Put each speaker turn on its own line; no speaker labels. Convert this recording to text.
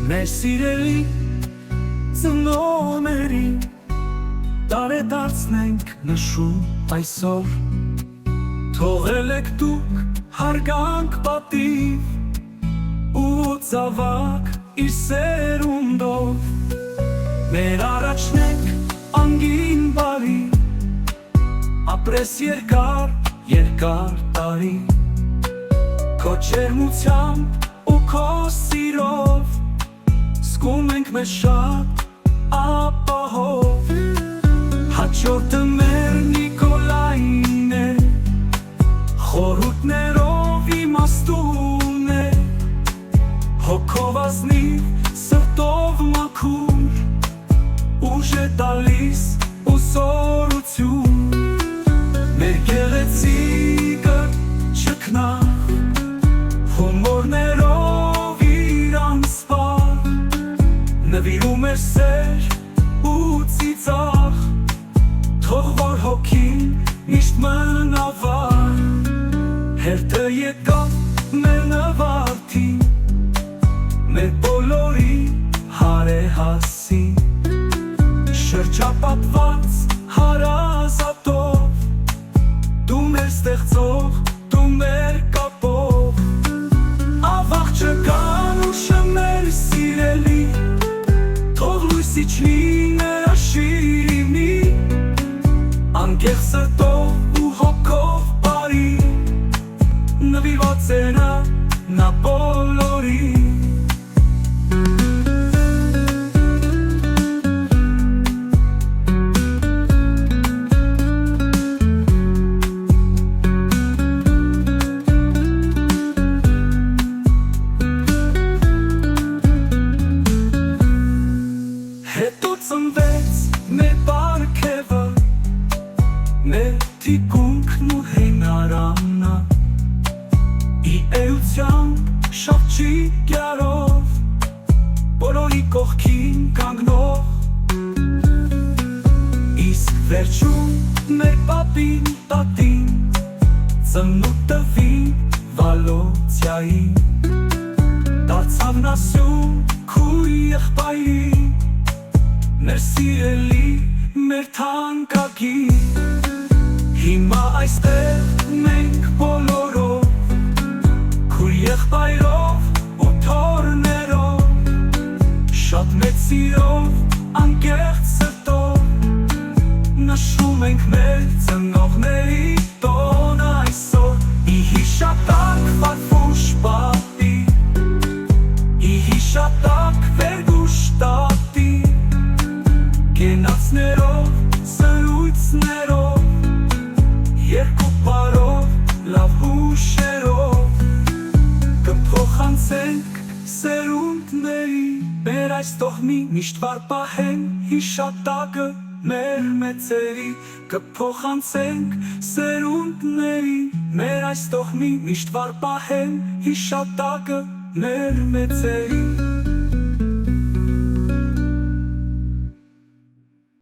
Մեր սիրելի ծնողներին տարեդարձնենք նշում այսօր, թողել եք դուք հարգանք պատիվ ու ծավակ իր սերունդով, մեր առաջնենք անգին բարի, ապրես երկար տարի, քո ջերմությամբ ու քո սիրով, զգում ենք մեզ շատ ապահով, հաջորդը մեր Նիկոլային է, խորհուրդներով իմաստուն է, հոգով ազնիվ, սրտով մաքուր, ուժ է տալիս ու զորություն, մեր գեղեցիկը չքնաղ, հումորներով իր անսպար, նվիրում էր սեր ու ծիծաղ, թող որ հոգին միշտ մնա վար, հերթը եկավ մեր նվարդին, մեր բոլորի հարեհասին, շրջապատված հարազատով, դու մեր ստեղծող, դու մեր կապող, ավաղ չկան ուշը մեր սիրելի, թող լույսի չլի նրա շիրիմի, անկեղծ սրտով ու հոգով բարի, նվիրված է նա բոլորի։ Հետո ծնվեց մեր պարգևը, մեր թիկունքն ու հենարանա, ի էությամբ շավչի կյարով, բոլորի կողքին կանգնող, իսկ վերջում մեր պապին տատին, ծնուտ տվին Վալոցյային, դարձավ նասյուն քույր եղբայրին, մեր սիրելի, մեր թանկագին, հիմա այստեղ մենք բոլորով, քույր եղբայրով ու թոռներով, շատ մեծ սիրով, անկեղծ սրտով, նշում ենք մեր ծնողների տոնը այսօր, ի հիշատակ Վարդուշ պապի, ի հիշատակ Վերգուշտատի, կենացներով, սրույցներով, երկու բարով, լավ հուշերով, կփոխանցենք սերունդների, մեր այս տոհմի միշտ վարպահեն հիշատակը մեր մեծերի, կփոխանցենք սերունդների, մեր այս տոհմի միշտ վարպահեն հիշատակը մեր մեծերի։